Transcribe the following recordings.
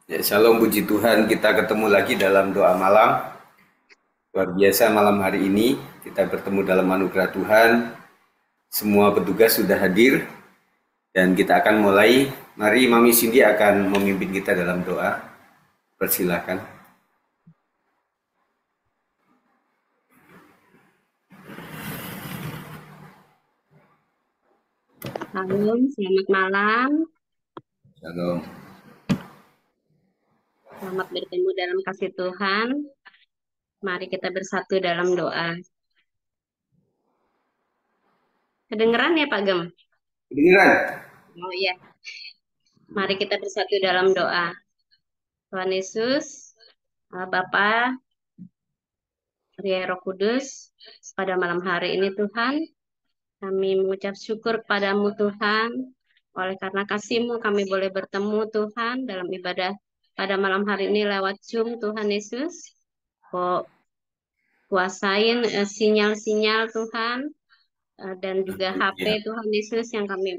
Ya, shalom puji Tuhan, kita ketemu lagi dalam doa malam. Luar biasa malam hari ini, kita bertemu dalam anugerah Tuhan. Semua petugas sudah hadir dan kita akan mulai. Mari Mami Cindy akan memimpin kita dalam doa. Persilakan. Shalom, selamat malam. Shalom. Selamat bertemu dalam kasih Tuhan. Mari kita bersatu dalam doa. Kedengeran ya Pak Gem? Kedengeran? Oh iya. Mari kita bersatu dalam doa. Tuhan Yesus, Bapa, Ria Roh Kudus, pada malam hari ini Tuhan, kami mengucap syukur kepadamu Tuhan. Oleh karena kasih-Mu kami boleh bertemu Tuhan dalam ibadah pada malam hari ini lewat Zoom Tuhan Yesus. Kok kuasain sinyal-sinyal Tuhan dan juga HP Ya. Tuhan Yesus yang kami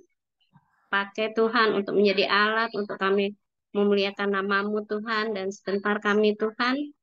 pakai Tuhan untuk menjadi alat untuk kami memuliakan namamu Tuhan, dan sebentar kami Tuhan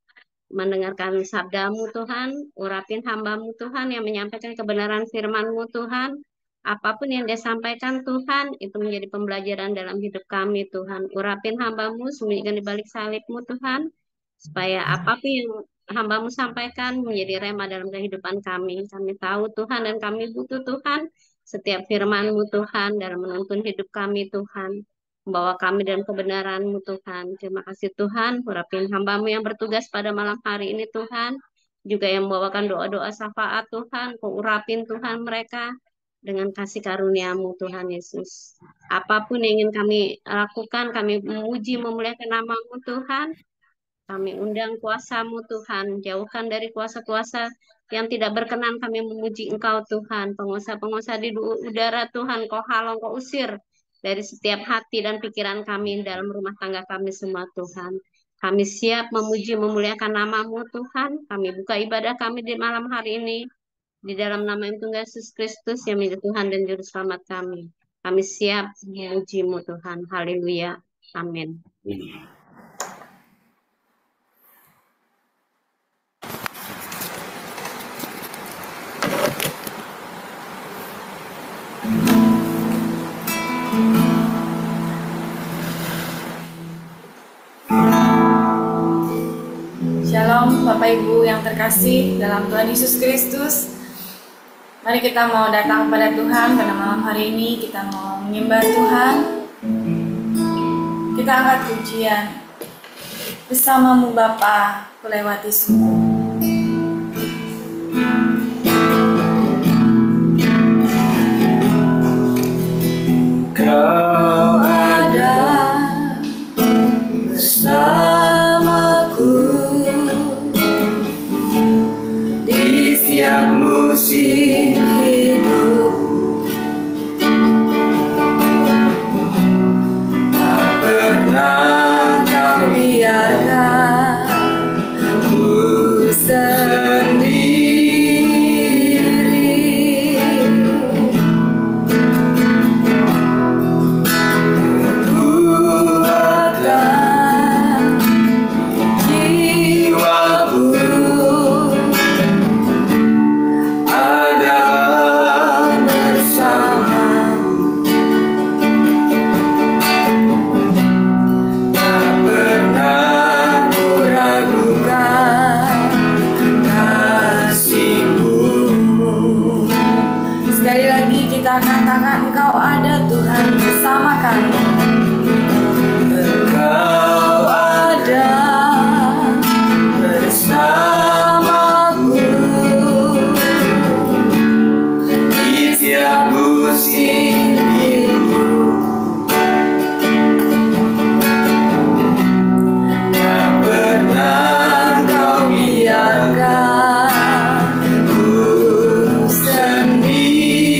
mendengarkan sabdamu Tuhan, urapin hambamu Tuhan yang menyampaikan kebenaran firmanmu Tuhan. Apapun yang dia sampaikan Tuhan, itu menjadi pembelajaran dalam hidup kami Tuhan. Urapin hambamu, sembunyikan di balik salibmu Tuhan, supaya apapun yang hambamu sampaikan menjadi rema dalam kehidupan kami. Kami tahu Tuhan dan kami butuh Tuhan setiap firman-Mu Tuhan dalam menuntun hidup kami Tuhan. Membawa kami dalam kebenaran-Mu Tuhan. Terima kasih Tuhan, urapin hamba-Mu yang bertugas pada malam hari ini Tuhan. Juga yang membawakan doa-doa syafaat Tuhan, Kau urapin Tuhan mereka dengan kasih karunia-Mu Tuhan Yesus. Apapun yang ingin kami lakukan, kami memuji memuliakan nama-Mu Tuhan. Kami undang kuasa-Mu Tuhan, jauhkan dari kuasa-kuasa yang tidak berkenan kami memuji Engkau Tuhan. Penguasa-penguasa di udara Tuhan, Kau halau, Kau usir dari setiap hati dan pikiran kami dalam rumah tangga kami semua Tuhan. Kami siap memuji memuliakan nama-Mu Tuhan. Kami buka ibadah kami di malam hari ini di dalam nama yang tunggal Yesus Kristus yang menjadi Tuhan dan Juru Selamat kami. Kami siap memuji-Mu Tuhan. Haleluya. Amin. Shalom Bapak Ibu yang terkasih dalam Tuhan Yesus Kristus. Mari kita mau datang kepada Tuhan pada malam hari ini. Kita mau menyembah Tuhan. Kita angkat pujian. Bersamamu Bapa, kulewati semua. Kau ada bersamaku di setiap musim hidup. Tak pernah kau biarkan ku sendiri. Kuatkan jiwaku adalah bersamamu. Tak pernah ku ragukan kasih-Mu. Sekali lagi kita katakan, Engkau ada Tuhan bersama kami. Engkau ada bersamaku di tiap musim hidup. Tak pernah kau biarkan ku sendiri.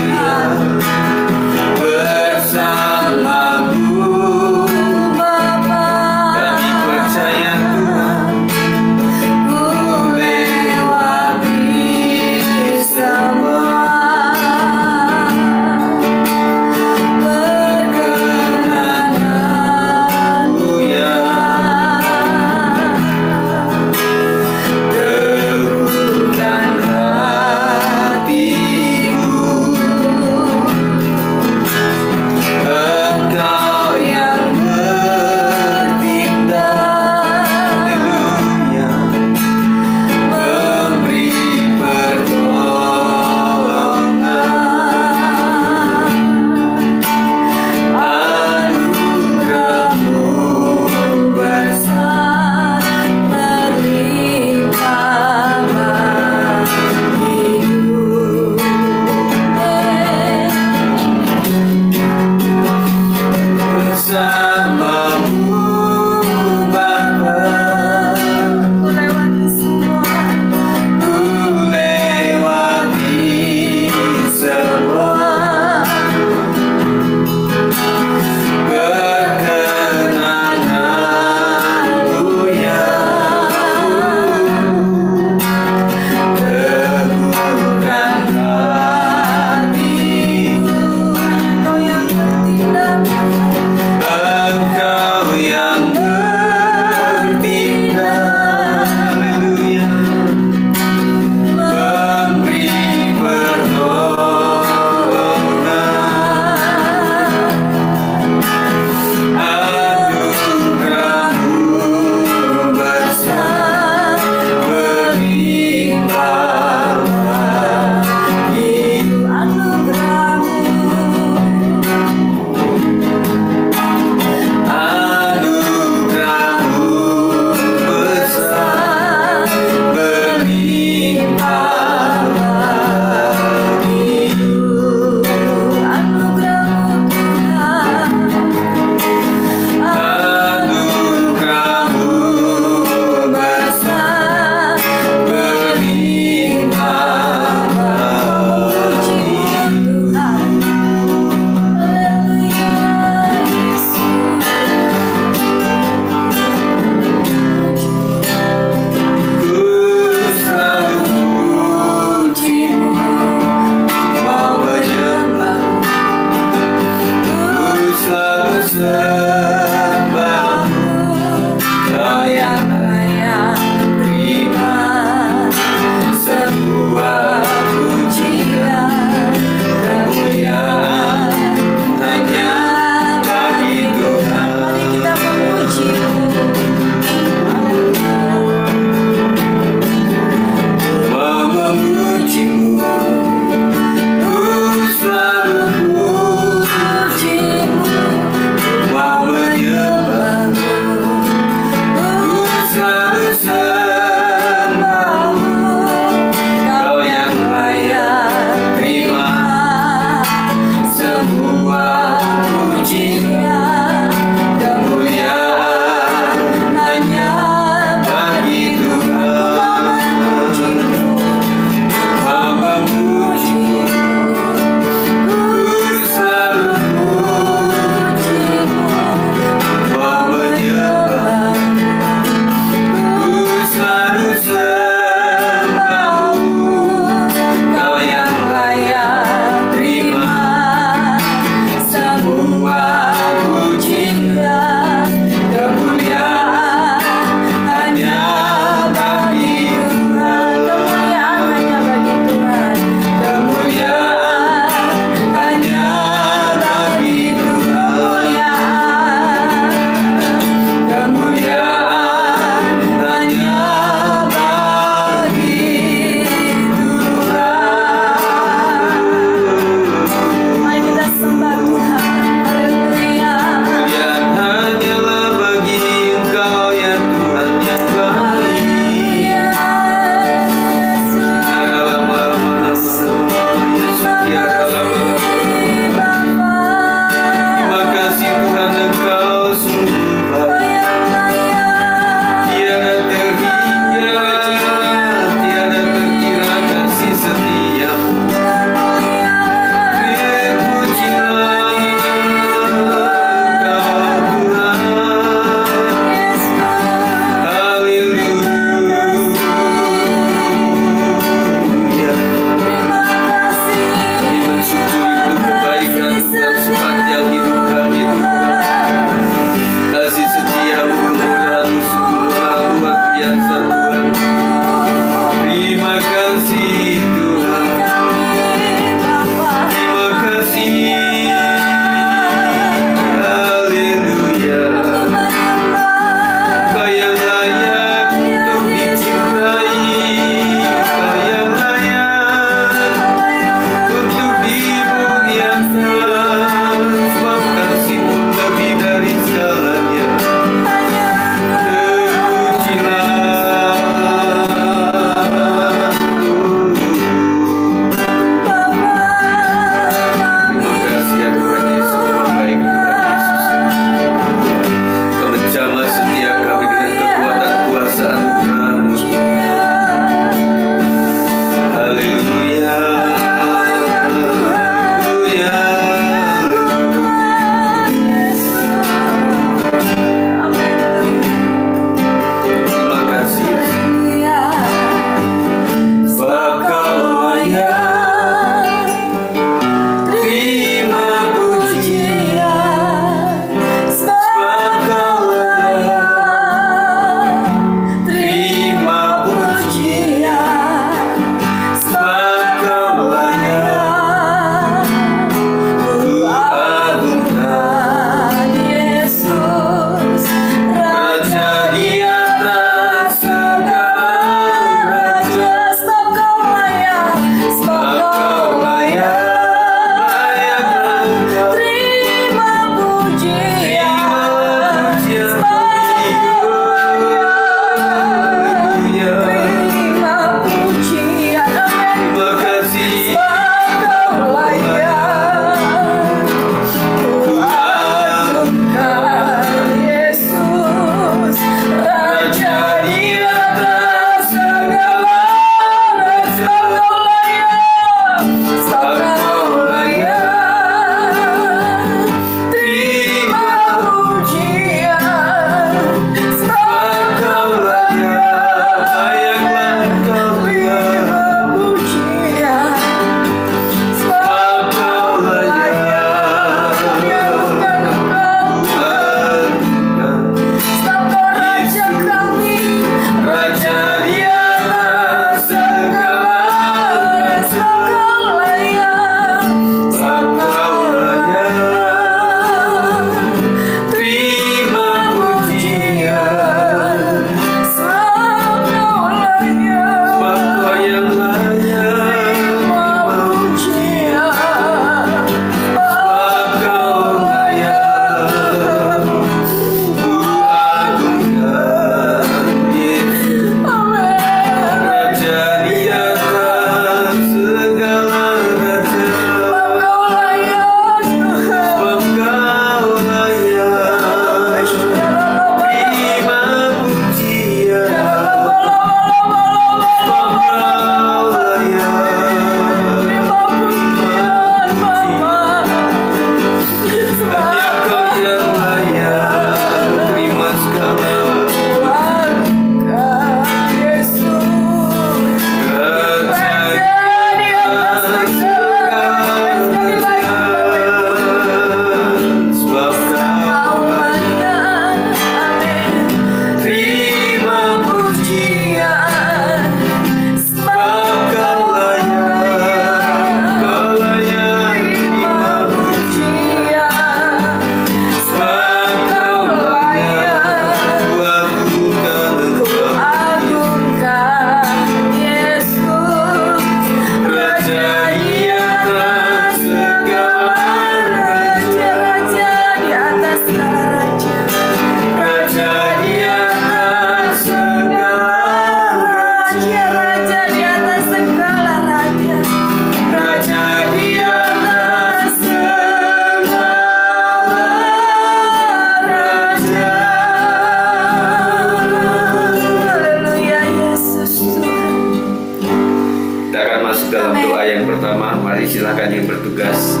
Mari silakan yang bertugas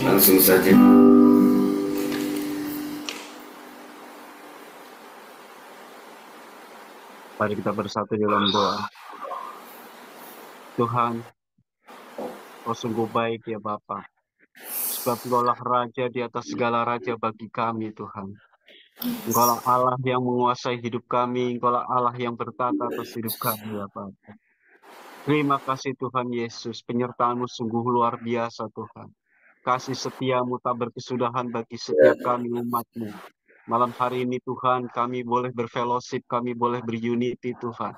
langsung saja. Mari kita bersatu dalam doa. Tuhan, Kau sungguh baik ya Bapa. Sebab Engkaulah Raja di atas segala raja bagi kami, Tuhan. Engkaulah Allah yang menguasai hidup kami. Engkaulah Allah yang bertata atas hidup kami ya Bapa. Terima kasih Tuhan Yesus. Penyertaan-Mu sungguh luar biasa Tuhan. Kasih setiamu tak berkesudahan bagi setiap kami umat-Mu. Malam hari ini Tuhan, kami boleh berfellowship, kami boleh berunity Tuhan.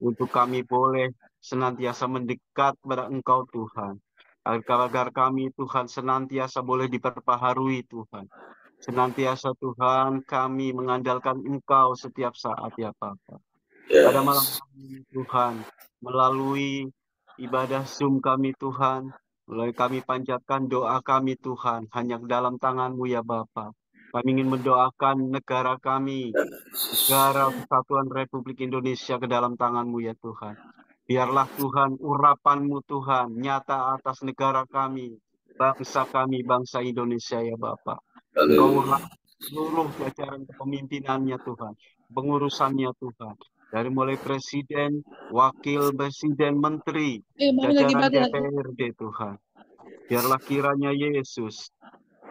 Untuk kami boleh senantiasa mendekat kepada Engkau Tuhan. Agar kami Tuhan senantiasa boleh diperbaharui Tuhan. Senantiasa Tuhan kami mengandalkan Engkau setiap saat ya Bapa. Pada malam hari ini Tuhan, melalui ibadah Zoom kami Tuhan, mulai kami panjatkan doa kami Tuhan, hanya dalam tangan-Mu ya Bapa. Kami ingin mendoakan negara kami, negara Kesatuan Republik Indonesia ke dalam tangan-Mu ya Tuhan. Biarlah Tuhan urapan-Mu Tuhan nyata atas negara kami, bangsa Indonesia ya Bapa. Engkau urapi seluruh jajaran kepemimpinannya Tuhan, pengurusannya Tuhan. Dari mulai presiden, wakil presiden, menteri, jajaran DPRD Tuhan. Biarlah kiranya Yesus,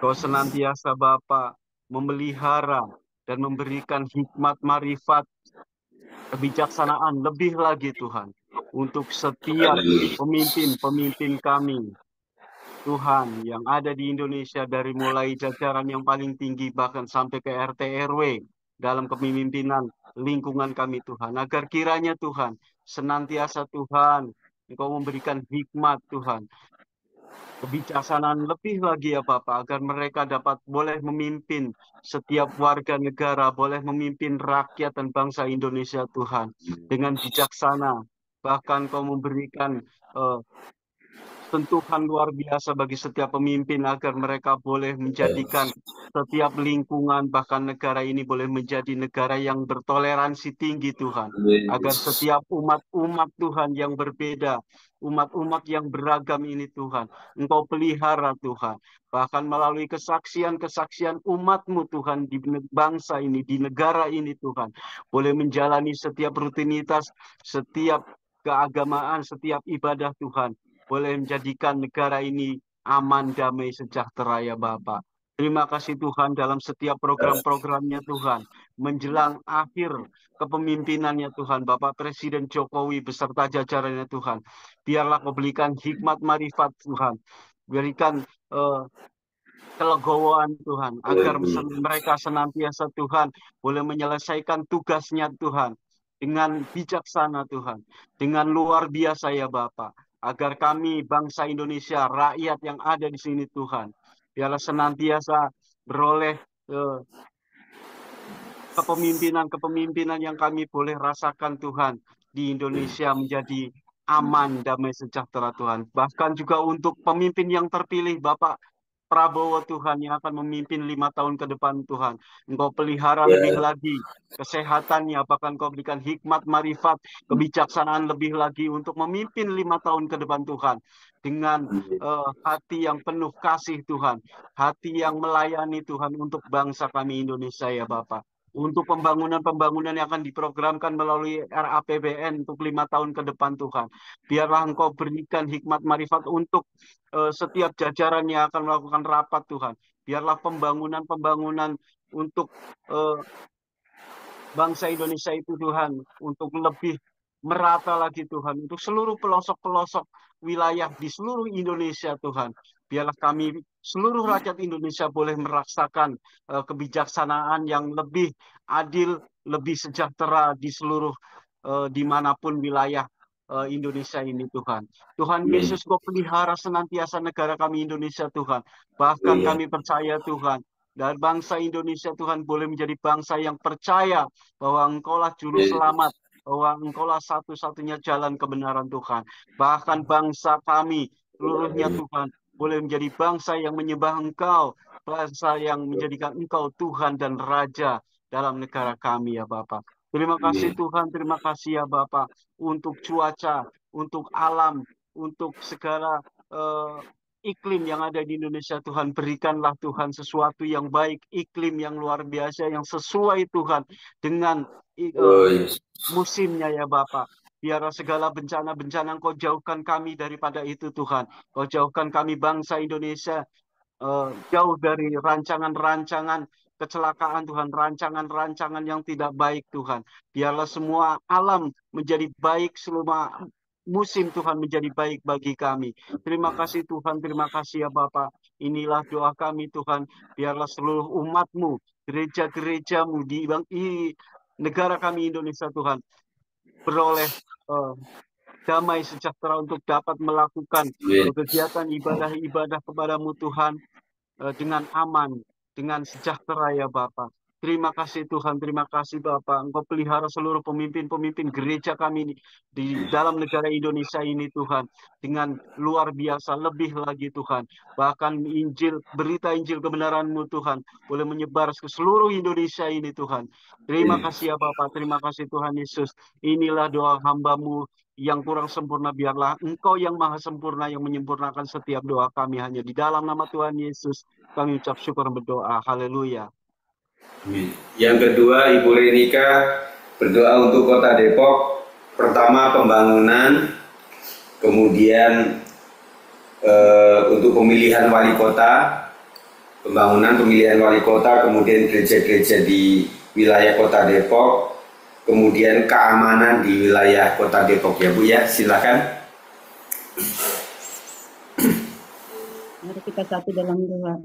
Kau senantiasa Bapa memelihara dan memberikan hikmat marifat, kebijaksanaan lebih lagi Tuhan. Untuk setiap pemimpin-pemimpin kami, Tuhan, yang ada di Indonesia dari mulai jajaran yang paling tinggi bahkan sampai ke RT RW dalam kepemimpinan lingkungan kami Tuhan. Agar kiranya Tuhan, senantiasa Tuhan, Engkau memberikan hikmat Tuhan, kebijaksanaan lebih lagi ya Bapak, agar mereka dapat boleh memimpin setiap warga negara, boleh memimpin rakyat dan bangsa Indonesia Tuhan, dengan bijaksana. Bahkan Kau memberikan sentuhan luar biasa bagi setiap pemimpin agar mereka boleh menjadikan setiap lingkungan bahkan negara ini boleh menjadi negara yang bertoleransi tinggi Tuhan. Agar setiap umat-umat Tuhan yang berbeda, umat-umat yang beragam ini Tuhan, Engkau pelihara Tuhan. Bahkan melalui kesaksian-kesaksian umat-Mu Tuhan di bangsa ini, di negara ini Tuhan, boleh menjalani setiap rutinitas, setiap keagamaan, setiap ibadah Tuhan, boleh menjadikan negara ini aman, damai, sejahtera ya Bapak. Terima kasih Tuhan dalam setiap program-programnya Tuhan. Menjelang akhir kepemimpinannya Tuhan, Bapak Presiden Jokowi beserta jajarannya Tuhan. Biarlah Kau berikan hikmat marifat Tuhan. Berikan kelegowoan Tuhan. Agar mereka senantiasa Tuhan boleh menyelesaikan tugasnya Tuhan. Dengan bijaksana Tuhan. Dengan luar biasa ya Bapak. Agar kami bangsa Indonesia, rakyat yang ada di sini Tuhan, biarlah senantiasa beroleh kepemimpinan yang kami boleh rasakan Tuhan di Indonesia menjadi aman, damai, sejahtera Tuhan. Bahkan juga untuk pemimpin yang terpilih Bapak Prabowo Tuhan yang akan memimpin 5 tahun ke depan Tuhan. Engkau pelihara lebih lagi kesehatannya, bahkan Kau berikan hikmat, marifat, kebijaksanaan lebih lagi untuk memimpin 5 tahun ke depan Tuhan. Dengan hati yang penuh kasih Tuhan, hati yang melayani Tuhan untuk bangsa kami Indonesia ya Bapak. Untuk pembangunan-pembangunan yang akan diprogramkan melalui RAPBN untuk 5 tahun ke depan Tuhan. Biarlah Engkau berikan hikmat marifat untuk setiap jajaran yang akan melakukan rapat Tuhan. Biarlah pembangunan-pembangunan untuk bangsa Indonesia itu Tuhan, untuk lebih merata lagi Tuhan, untuk seluruh pelosok-pelosok wilayah di seluruh Indonesia Tuhan. Biarlah kami seluruh rakyat Indonesia boleh merasakan kebijaksanaan yang lebih adil, lebih sejahtera di seluruh dimanapun wilayah Indonesia ini Tuhan. Tuhan Yesus, Kau pelihara senantiasa negara kami Indonesia Tuhan. Bahkan kami percaya Tuhan, dan bangsa Indonesia Tuhan boleh menjadi bangsa yang percaya bahwa Engkaulah juru selamat, bahwa Engkaulah satu-satunya jalan kebenaran Tuhan. Bahkan bangsa kami seluruhnya Tuhan boleh menjadi bangsa yang menyembah Engkau, bangsa yang menjadikan Engkau Tuhan dan Raja dalam negara kami ya Bapak. Terima kasih Tuhan, terima kasih ya Bapak untuk cuaca, untuk alam, untuk segala iklim yang ada di Indonesia Tuhan. Berikanlah Tuhan sesuatu yang baik, iklim yang luar biasa, yang sesuai Tuhan dengan Oh, yes. musimnya ya Bapak. Biarlah segala bencana-bencana Engkau jauhkan kami daripada itu Tuhan. Kau jauhkan kami bangsa Indonesia jauh dari rancangan-rancangan kecelakaan Tuhan, rancangan-rancangan yang tidak baik Tuhan. Biarlah semua alam menjadi baik, semua musim Tuhan menjadi baik bagi kami. Terima kasih Tuhan, terima kasih ya Bapak. Inilah doa kami Tuhan. Biarlah seluruh umat-Mu, gereja-gereja-Mu di negara kami Indonesia Tuhan, beroleh damai sejahtera untuk dapat melakukan kegiatan ibadah-ibadah kepadamu Tuhan dengan aman, dengan sejahtera ya Bapak. Terima kasih Tuhan, terima kasih Bapak. Engkau pelihara seluruh pemimpin-pemimpin gereja kami ini di dalam negara Indonesia ini Tuhan. Dengan luar biasa, lebih lagi Tuhan. Bahkan berita Injil kebenaran-Mu Tuhan boleh menyebar ke seluruh Indonesia ini Tuhan. Terima kasih ya Bapak, terima kasih Tuhan Yesus. Inilah doa hamba-Mu yang kurang sempurna, biarlah Engkau yang maha sempurna yang menyempurnakan setiap doa kami. Hanya di dalam nama Tuhan Yesus kami ucap syukur berdoa. Haleluya. Yang kedua, Ibu Renika berdoa untuk Kota Depok. Pertama, pembangunan, kemudian untuk pemilihan wali kota, pemilihan wali kota, kemudian gereja-gereja di wilayah Kota Depok, kemudian keamanan di wilayah Kota Depok ya Bu ya, silakan. Mari kita satu dalam doa.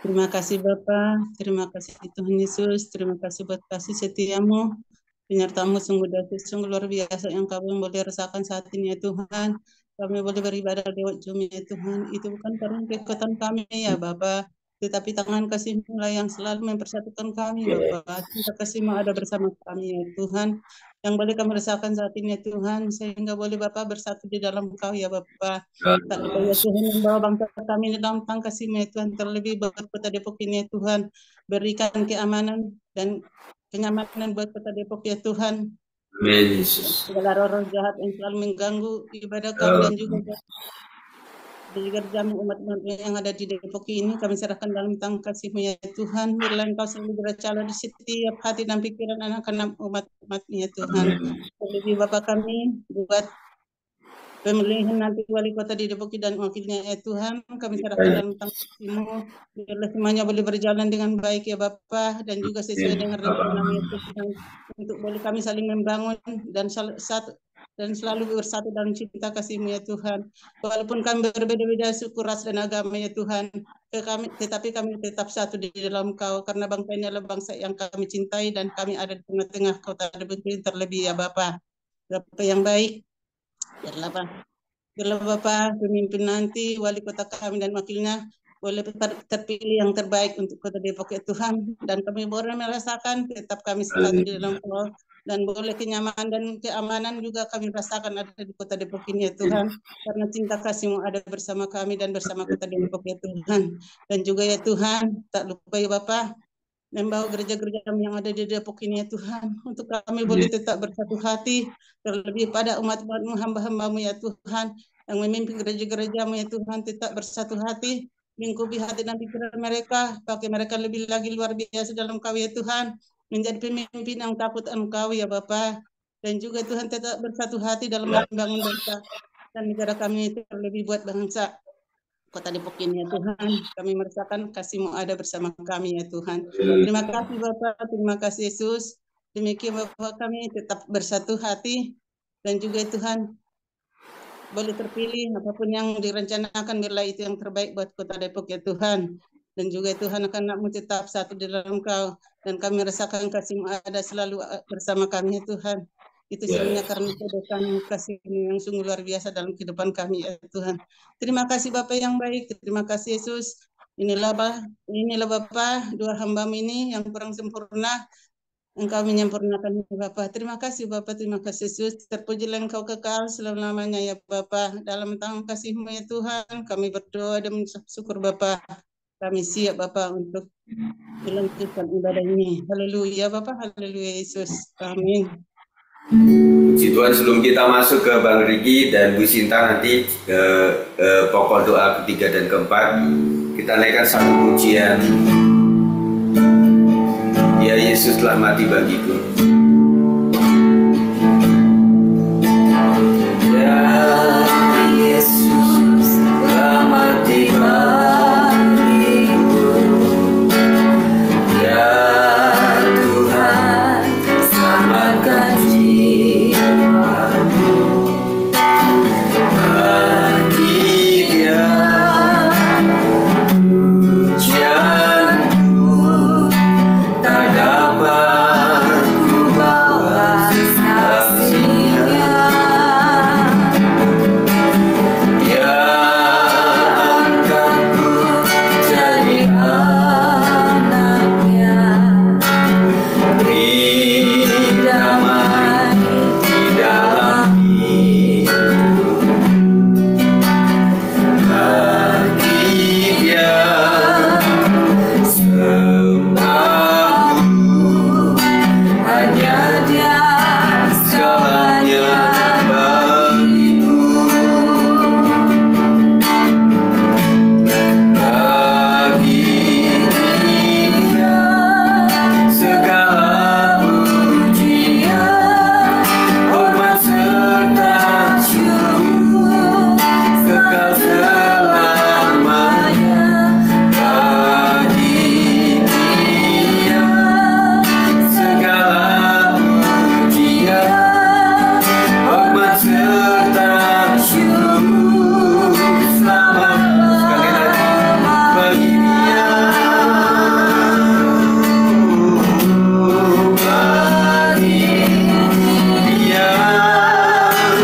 Terima kasih Bapa, terima kasih Tuhan Yesus, terima kasih buat kasih setiamu, penyertamu sungguh dahsyat, sungguh luar biasa yang kami boleh rasakan saat ini ya Tuhan. Kami boleh beribadah lewat Zoom ya Tuhan. Itu bukan karena kekuatan kami ya Bapa, tetapi tangan kasih-Mu yang selalu mempersatukan kami Bapa. Terima kasih-Mu ada bersama kami ya Tuhan. Yang boleh kami rasakan saat ini ya Tuhan, sehingga boleh Bapa bersatu di dalam Engkau ya Bapa. Tak lupa ya Tuhan membawa bangsa kami dalam tangan kasih-Mu ya Tuhan, terlebih buat Kota Depok ini ya Tuhan. Berikan keamanan dan kenyamanan buat Kota Depok ya Tuhan. Amin. Segala roh-roh jahat yang selalu mengganggu ibadah kami dan juga umat-umat yang ada di Depok ini, kami serahkan dalam tangan kasih-Mu ya Tuhan. Biarlah Engkau selalu bercala di setiap hati dan pikiran anak-anak umat-umat-Nya Tuhan. Terlebih Bapak kami buat pemilihan nanti wali kota di Depok dan wakilnya ya Tuhan, kami serahkan dalam tangan kasih-Mu. Biarlah semuanya boleh berjalan dengan baik ya Bapak, dan juga sesuai dengan rencana-Mu ya Tuhan, untuk boleh kami saling membangun dan selalu bersatu dalam cinta kasih-Mu ya Tuhan. Walaupun kami berbeda-beda suku, ras dan agama ya Tuhan, tetapi kami tetap satu di dalam Kau, karena bangsa ini adalah bangsa yang kami cintai dan kami ada di tengah-tengah Kota Depok terlebih ya Bapak. Bapak yang baik, biarlah Bapak pemimpin nanti, wali kota kami dan wakilnya boleh terpilih yang terbaik untuk Kota Depok ya Tuhan, dan kami boleh merasakan tetap kami satu di dalam Kau, dan boleh kenyamanan dan keamanan juga kami rasakan ada di Kota Depok ini ya Tuhan, karena cinta kasih-Mu ada bersama kami dan bersama Kota Depok ya Tuhan. Dan juga ya Tuhan, tak lupa ya Bapak, membawa gereja-gereja yang ada di Depok ini ya Tuhan, untuk kami boleh tetap bersatu hati, terlebih pada umat-umat-Mu, hamba-hamba-Mu ya Tuhan, yang memimpin gereja-gereja-Mu ya Tuhan, tetap bersatu hati, lingkupi hati dan pikiran mereka, pakai mereka lebih lagi luar biasa dalam Kau ya Tuhan, menjadi pemimpin yang takut Engkau ya Bapa. Dan juga Tuhan tetap bersatu hati dalam membangun bangsa dan negara kami, terlebih buat bangsa Kota Depok ini ya Tuhan. Kami merasakan kasih-Mu ada bersama kami ya Tuhan. Terima kasih Bapak, terima kasih Yesus. Demikian Bapak, kami tetap bersatu hati, dan juga Tuhan boleh terpilih apapun yang direncanakan, biarlah itu yang terbaik buat Kota Depok ya Tuhan. Dan juga Tuhan anak-anak-Mu tetap satu di dalam Kau, dan kami merasakan kasih-Mu ada selalu bersama kami ya Tuhan. Itu semuanya karena kebesaran kasih-Mu yang sungguh luar biasa dalam kehidupan kami ya Tuhan. Terima kasih Bapak yang baik, terima kasih Yesus. Inilah Bapak, dua hamba-Mu ini yang kurang sempurna, Engkau menyempurnakan Bapak. Terima kasih Bapak, terima kasih Yesus. Terpujilah Engkau kekal selama-lamanya ya Bapak. Dalam tangan kasih-Mu ya Tuhan, kami berdoa dan bersyukur Bapak. Kami siap Bapak untuk melanjutkan ibadah ini. Haleluya Bapak, haleluya Yesus. Amin. Puji Tuhan, sebelum kita masuk ke Bang Riki dan Bu Sinta nanti ke pokok doa ketiga dan keempat, kita naikkan satu pujian. Ya Yesus telah mati bagiku. Ya Yesus telah mati bagiku. Ya Tuhan, selamatkan jiwaku. Bagi Dia pujianku tak dapat ku balas kasih-Nya. Dia angkatku jadi anaknya, beri damai di dalam hidup. Bagi Dia sembahku, hanya Dia segalanya bagiku. Bagi Dia segala pujian, hormat serta syukur kekal selamanya. Bagi Dia segala pujian, hormat serta syukur selama. Sekali lagi, bagi Dia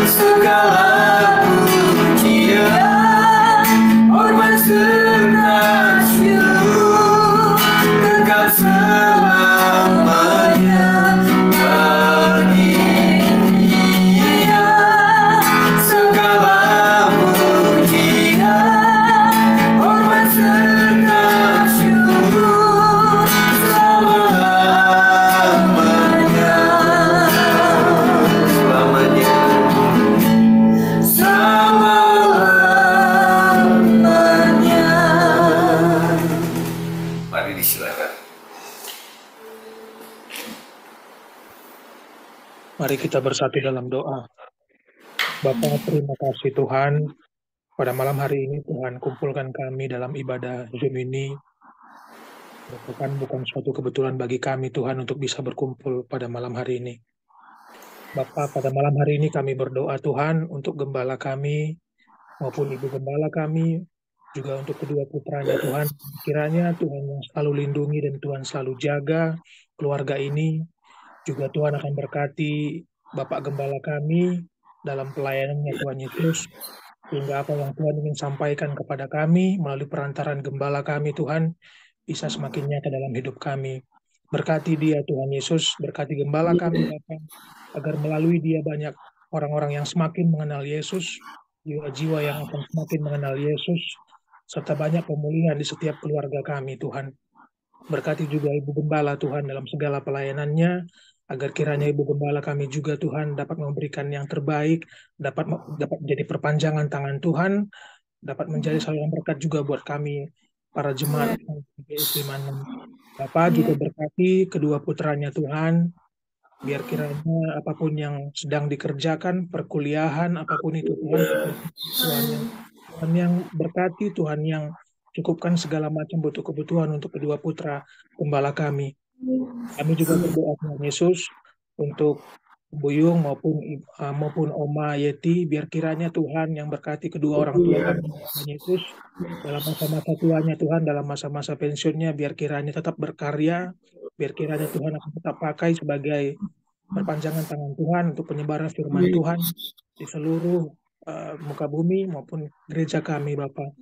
segala pujian, hormat serta syukur kekal selamanya. Bagi Dia segala pujian, hormat serta syukur selama-lamanya. Selamanya. Selama-lamanya. Mari disilakan. Mari kita bersatu dalam doa. Bapa, terima kasih Tuhan. Pada malam hari ini Tuhan kumpulkan kami dalam ibadah Zoom ini. Bukan suatu kebetulan bagi kami Tuhan untuk bisa berkumpul pada malam hari ini. Bapa, pada malam hari ini kami berdoa Tuhan untuk gembala kami maupun ibu gembala kami, juga untuk kedua putranya Tuhan. Kiranya Tuhan yang selalu lindungi dan Tuhan selalu jaga keluarga ini. Juga Tuhan akan berkati Bapak Gembala kami dalam pelayanannya Tuhan Yesus. Sehingga apa yang Tuhan ingin sampaikan kepada kami melalui perantaran Gembala kami Tuhan bisa semakin nyata dalam hidup kami. Berkati dia Tuhan Yesus, berkati Gembala kami Bapak, agar melalui dia banyak orang-orang yang semakin mengenal Yesus, jiwa-jiwa yang akan semakin mengenal Yesus, serta banyak pemulihan di setiap keluarga kami Tuhan. Berkati juga Ibu Gembala Tuhan dalam segala pelayanannya, agar kiranya Ibu Gembala kami juga Tuhan dapat memberikan yang terbaik, dapat menjadi perpanjangan tangan Tuhan, dapat menjadi saluran berkat juga buat kami, para jemaat GBS 56. Bapak juga berkati kedua putranya Tuhan, biar kiranya apapun yang sedang dikerjakan, perkuliahan, apapun itu Tuhan yang berkati, Tuhan yang cukupkan segala macam butuh kebutuhan untuk kedua putra Gembala kami. Kami juga berdoa Tuhan Yesus untuk Buyung maupun Oma Yeti, biar kiranya Tuhan yang berkati kedua orang tua kami Tuhan Yesus dalam masa-masa tuanya Tuhan, dalam masa-masa pensiunnya, biar kiranya tetap berkarya, biar kiranya Tuhan akan tetap pakai sebagai perpanjangan tangan Tuhan untuk penyebaran firman Tuhan di seluruh muka bumi maupun gereja kami Bapak.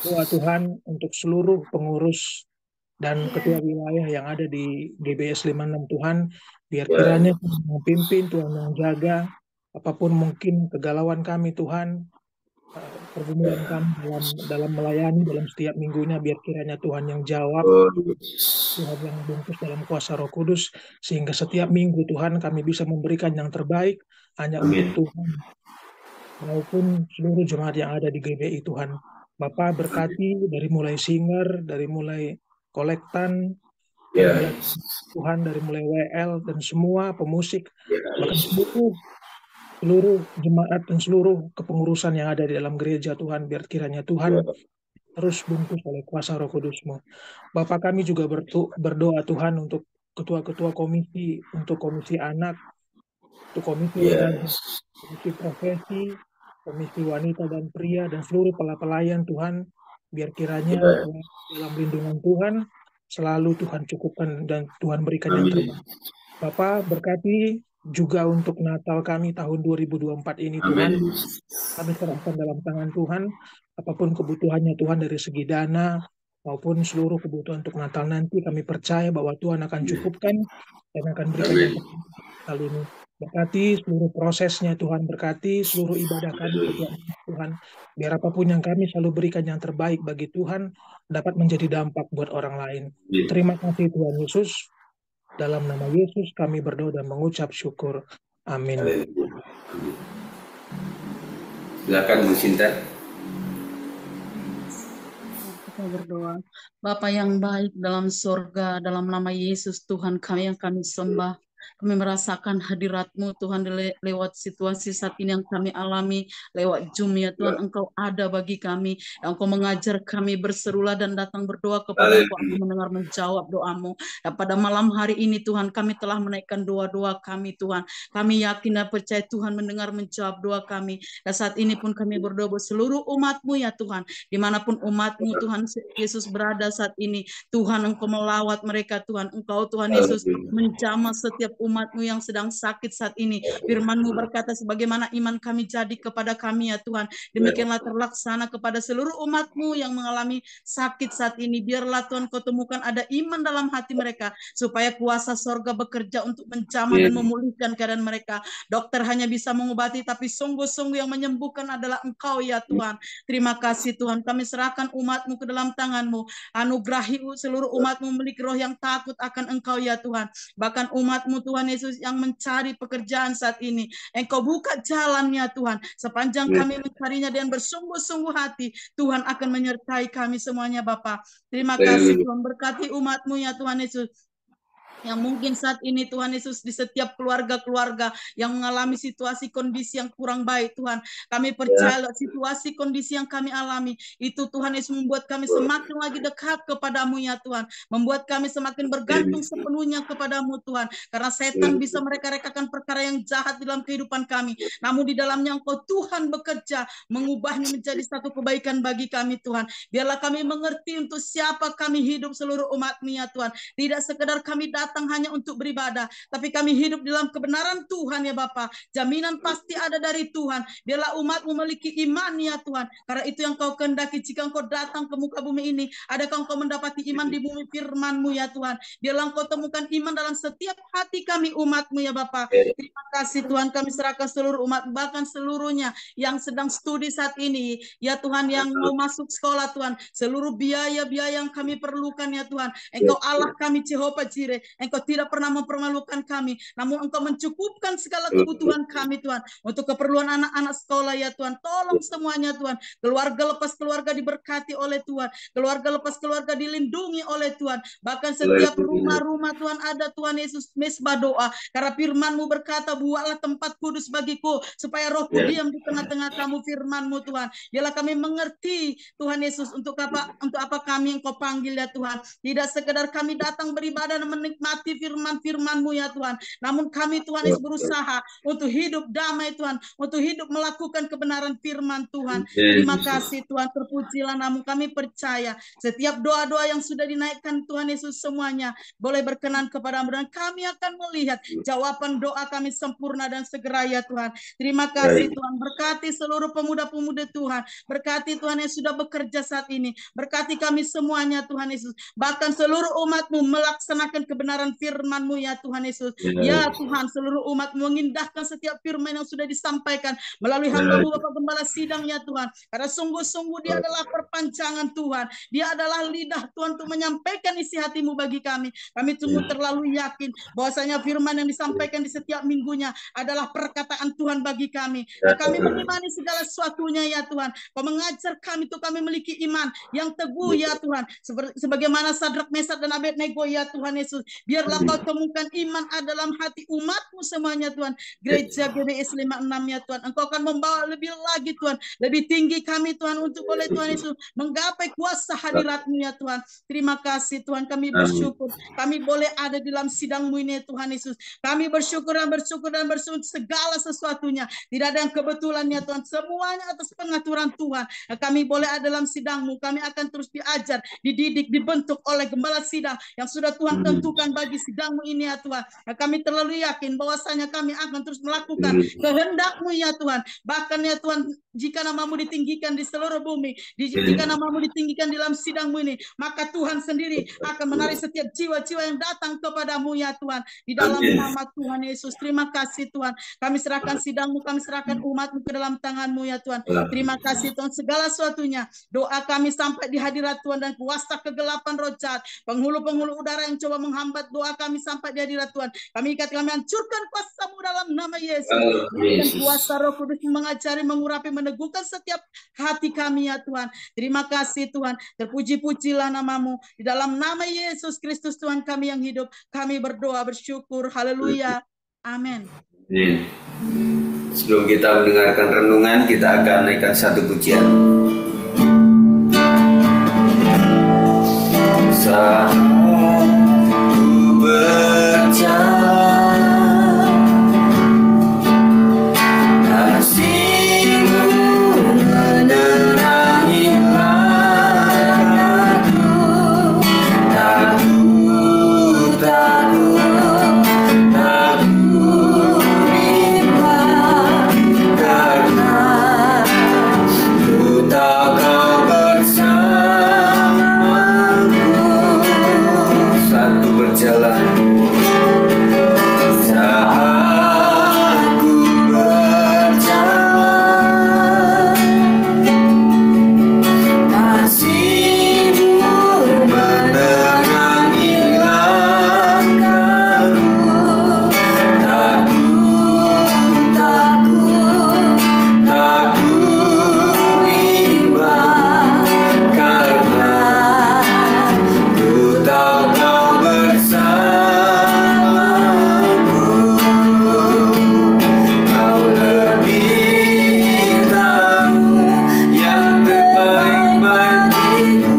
Doa Tuhan untuk seluruh pengurus dan ketua wilayah yang ada di GBS 56 Tuhan, biar kiranya Tuhan yang pimpin, Tuhan yang jaga, apapun mungkin kegalauan kami Tuhan, pergumulan kami dalam melayani dalam setiap minggunya, biar kiranya Tuhan yang jawab, Tuhan yang bungkus dalam kuasa Roh Kudus, sehingga setiap minggu Tuhan kami bisa memberikan yang terbaik hanya untuk Tuhan maupun seluruh jemaat yang ada di GBI Tuhan. Bapak berkati dari mulai singer, dari mulai kolektan, Tuhan, dari mulai WL dan semua pemusik, bahkan seluruh jemaat dan seluruh kepengurusan yang ada di dalam gereja Tuhan, biar kiranya Tuhan terus bungkus oleh kuasa Roh Kudus-Mu. Bapak, kami juga berdoa Tuhan untuk ketua-ketua komisi, untuk komisi anak, untuk komisi remaja, komisi profesi, komisi wanita dan pria, dan seluruh pelayan Tuhan, biar kiranya dalam lindungan Tuhan selalu Tuhan cukupkan dan Tuhan berikan yang terbaik. Bapak berkati juga untuk Natal kami tahun 2024 ini Tuhan. Kami serahkan dalam tangan Tuhan, apapun kebutuhannya Tuhan dari segi dana maupun seluruh kebutuhan untuk Natal nanti, kami percaya bahwa Tuhan akan cukupkan dan akan berikan yang terbaik kali ini. Berkati seluruh prosesnya Tuhan, berkati seluruh ibadah kami Tuhan, biar apapun yang kami selalu berikan yang terbaik bagi Tuhan dapat menjadi dampak buat orang lain. Terima kasih Tuhan Yesus. Dalam nama Yesus kami berdoa dan mengucap syukur. Amin. Silakan Bu Sinta. Kita berdoa. Bapa yang baik dalam surga, dalam nama Yesus Tuhan kami yang kami sembah. Kami merasakan hadirat-Mu Tuhan lewat situasi saat ini yang kami alami, lewat Zoom ya Tuhan, Engkau ada bagi kami, Engkau mengajar kami, berserulah dan datang berdoa kepada Engkau, Engkau mendengar menjawab doamu. Dan pada malam hari ini Tuhan, kami telah menaikkan doa-doa kami Tuhan. Kami yakin dan percaya Tuhan mendengar menjawab doa kami. Dan saat ini pun kami berdoa buat seluruh umat-Mu ya Tuhan, dimanapun umat-Mu Tuhan Yesus berada saat ini, Tuhan Engkau melawat mereka Tuhan, Engkau Tuhan Yesus menjamah setiap umat-Mu yang sedang sakit saat ini. Firman-Mu berkata, sebagaimana iman kami jadi kepada kami ya Tuhan, demikianlah terlaksana kepada seluruh umat-Mu yang mengalami sakit saat ini. Biarlah Tuhan Kau temukan ada iman dalam hati mereka, supaya kuasa sorga bekerja untuk menjamah dan memulihkan keadaan mereka. Dokter hanya bisa mengobati, tapi sungguh-sungguh yang menyembuhkan adalah Engkau ya Tuhan. Terima kasih Tuhan, kami serahkan umat-Mu ke dalam tangan-Mu. Anugerahi seluruh umat-Mu memiliki roh yang takut akan Engkau ya Tuhan. Bahkan umat-Mu Tuhan Yesus yang mencari pekerjaan saat ini, Engkau buka jalannya Tuhan. Sepanjang kami mencarinya dan bersungguh-sungguh hati, Tuhan akan menyertai kami semuanya Bapa. Terima kasih Tuhan, berkati umat-Mu ya Tuhan Yesus, yang mungkin saat ini Tuhan Yesus di setiap keluarga-keluarga yang mengalami situasi kondisi yang kurang baik Tuhan, kami percaya situasi kondisi yang kami alami itu Tuhan Yesus membuat kami semakin lagi dekat kepadamu ya Tuhan, membuat kami semakin bergantung sepenuhnya kepadamu Tuhan, karena setan bisa mereka-rekakan perkara yang jahat dalam kehidupan kami, namun di dalamnya Engkau Tuhan bekerja mengubahnya menjadi satu kebaikan bagi kami Tuhan. Biarlah kami mengerti untuk siapa kami hidup seluruh umat-Mu ya Tuhan, tidak sekedar kami datang hanya untuk beribadah, tapi kami hidup dalam kebenaran Tuhan ya Bapa. Jaminan pasti ada dari Tuhan. Biarlah umat-Mu memiliki iman ya Tuhan, karena itu yang Kau kehendaki. Jika Engkau datang ke muka bumi ini, adakah Engkau mendapati iman di bumi firman-Mu ya Tuhan. Biarlah Engkau temukan iman dalam setiap hati kami umat-Mu ya Bapa. Terima kasih Tuhan, kami serahkan seluruh umat, bahkan seluruhnya yang sedang studi saat ini ya Tuhan, yang mau masuk sekolah Tuhan, seluruh biaya-biaya yang kami perlukan ya Tuhan. Engkau Allah kami Jehovah Jireh, Engkau tidak pernah mempermalukan kami, namun Engkau mencukupkan segala kebutuhan kami Tuhan, untuk keperluan anak-anak sekolah ya Tuhan. Tolong semuanya Tuhan, keluarga lepas keluarga diberkati oleh Tuhan, keluarga lepas keluarga dilindungi oleh Tuhan, bahkan setiap rumah-rumah Tuhan ada Tuhan Yesus mesbah doa, karena firman-Mu berkata, buatlah tempat kudus bagiku, supaya rohku diam di tengah-tengah kamu firman-Mu Tuhan. Biarlah kami mengerti Tuhan Yesus untuk apa kami Engkau panggil ya Tuhan, tidak sekedar kami datang beribadah dan menikmati firman-firman-Mu ya Tuhan, namun kami Tuhan Yesus berusaha untuk hidup damai Tuhan, untuk hidup melakukan kebenaran firman Tuhan. Terima kasih Tuhan, terpujilah namun kami percaya setiap doa-doa yang sudah dinaikkan Tuhan Yesus semuanya boleh berkenan kepada-Mu, dan kami akan melihat jawaban doa kami sempurna dan segera ya Tuhan. Terima kasih Tuhan, berkati seluruh pemuda-pemuda Tuhan, berkati Tuhan yang sudah bekerja saat ini, berkati kami semuanya Tuhan Yesus, bahkan seluruh umat-Mu melaksanakan kebenaran kebenaran firman-Mu ya Tuhan Yesus. Ya Tuhan, seluruh umat mengindahkan setiap firman yang sudah disampaikan melalui hamba-Mu Bapak Gembala Sidang ya Tuhan. Karena sungguh-sungguh dia adalah perpanjangan Tuhan. Dia adalah lidah Tuhan untuk menyampaikan isi hati-Mu bagi kami. Kami sungguh terlalu yakin bahwasanya firman yang disampaikan di setiap minggunya adalah perkataan Tuhan bagi kami. Dan kami mengimani segala sesuatunya ya Tuhan. Kau mengajar kami untuk kami memiliki iman yang teguh ya Tuhan. Sebagaimana Sadrak, Mesak dan Abednego ya Tuhan Yesus. Biarlah Kau temukan iman ada dalam hati umat-Mu semuanya Tuhan. Gereja GBS 56 ya Tuhan. Engkau akan membawa lebih lagi Tuhan. Lebih tinggi kami Tuhan untuk oleh Tuhan Yesus menggapai kuasa hadirat-Mu ya Tuhan. Terima kasih Tuhan, kami bersyukur. Kami boleh ada di dalam sidang-Mu ini Tuhan Yesus. Kami bersyukur dan bersyukur segala sesuatunya. Tidak ada yang kebetulan ya Tuhan. Semuanya atas pengaturan Tuhan. Kami boleh ada dalam sidang-Mu. Kami akan terus diajar, dididik, dibentuk oleh gembala sidang yang sudah Tuhan tentukan bagi sidang-Mu ini ya Tuhan. Kami terlalu yakin bahwasanya kami akan terus melakukan kehendak-Mu ya Tuhan. Bahkan ya Tuhan, jika nama-Mu ditinggikan di seluruh bumi, jika nama-Mu ditinggikan di dalam sidang-Mu ini, maka Tuhan sendiri akan menarik setiap jiwa-jiwa yang datang kepada-Mu ya Tuhan. Di dalam nama Tuhan Yesus, terima kasih Tuhan. Kami serahkan sidang-Mu, kami serahkan umat-Mu ke dalam tangan-Mu ya Tuhan. Terima kasih Tuhan segala sesuatunya. Doa kami sampai di hadirat Tuhan dan kuasa kegelapan roh jahat, penghulu-penghulu udara yang coba menghambat doa kami sampai di hadirat Tuhan. Kami ikat, kami hancurkan kuasa-Mu dalam nama Yesus. Dan kuasa Roh Kudus mengajari, mengurapi, meneguhkan setiap hati kami ya Tuhan. Terima kasih Tuhan. Terpuji-pujilah nama-Mu. Di dalam nama Yesus Kristus Tuhan kami yang hidup, kami berdoa bersyukur. Haleluya. Amin. Sebelum kita mendengarkan renungan, kita akan naikkan satu pujian. Saat ku berjalan, kasih-Mu menerangi langkahku. Takut, bimbang, karena ku tahu Kau bersamaku. Satu berjalan. Saat ku berjalan, kasih-Mu menerangi langkahku. Takut, bimbang, karena ku tahu Kau bersamaku. Kau lebih tahu yang terbaik bagiku.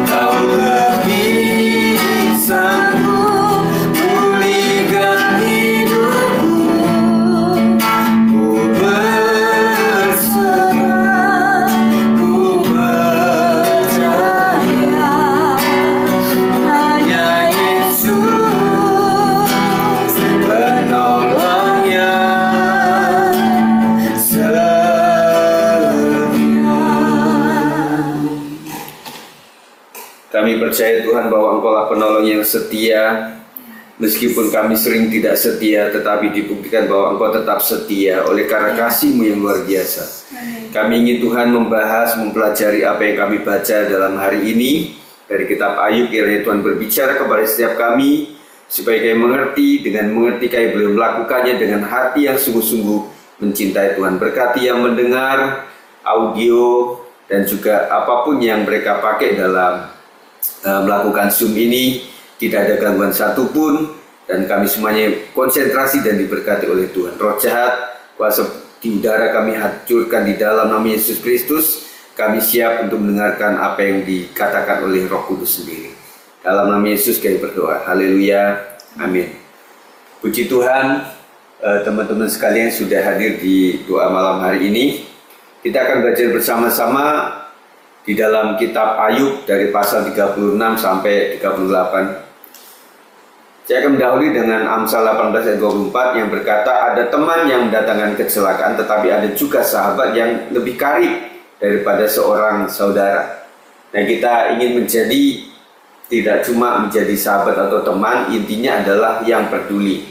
Kau lebih sanggup pulihkan hidupku. Ku berserah, ku percaya hanya Yesus penolong yang setia. Kami percaya Tuhan bahwa Engkau-lah penolong yang setia. Meskipun kami sering tidak setia, tetapi dibuktikan bahwa Engkau tetap setia oleh karena kasih-Mu yang luar biasa. Kami ingin Tuhan membahas, mempelajari apa yang kami baca dalam hari ini dari kitab Ayub. Kiranya Tuhan berbicara kepada setiap kami supaya kami mengerti, dengan mengerti kami boleh melakukannya dengan hati yang sungguh-sungguh mencintai Tuhan. Berkati yang mendengar audio dan juga apapun yang mereka pakai dalam melakukan Zoom ini, tidak ada gangguan satupun, dan kami semuanya konsentrasi dan diberkati oleh Tuhan. Roh jahat, kuasa di udara kami hancurkan di dalam nama Yesus Kristus. Kami siap untuk mendengarkan apa yang dikatakan oleh Roh Kudus sendiri. Dalam nama Yesus kami berdoa. Haleluya. Amin. Puji Tuhan, teman-teman sekalian sudah hadir di doa malam hari ini. Kita akan belajar bersama-sama di dalam kitab Ayub dari pasal 36 sampai 38. Saya akan mendahului dengan Amsal 18 ayat 24 yang berkata, ada teman yang mendatangkan kecelakaan, tetapi ada juga sahabat yang lebih karib daripada seorang saudara. Nah, kita ingin menjadi tidak cuma menjadi sahabat atau teman, intinya adalah yang peduli.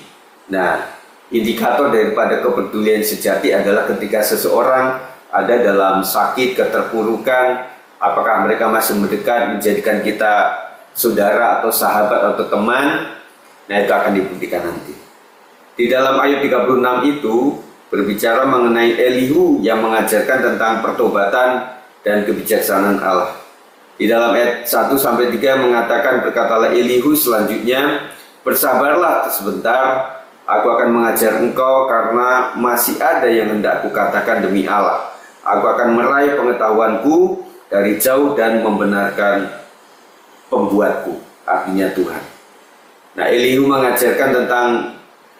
Nah, indikator daripada kepedulian sejati adalah ketika seseorang ada dalam sakit, keterpurukan, apakah mereka masih mendekat, menjadikan kita saudara atau sahabat atau teman. Nah, itu akan dibuktikan nanti. Di dalam ayat 36 itu berbicara mengenai Elihu yang mengajarkan tentang pertobatan dan kebijaksanaan Allah. Di dalam ayat 1-3 mengatakan, berkatalah Elihu selanjutnya, bersabarlah sebentar, aku akan mengajar engkau karena masih ada yang hendak kukatakan demi Allah. Aku akan meraih pengetahuanku dari jauh dan membenarkan pembuatku, artinya Tuhan. Nah, Elihu mengajarkan tentang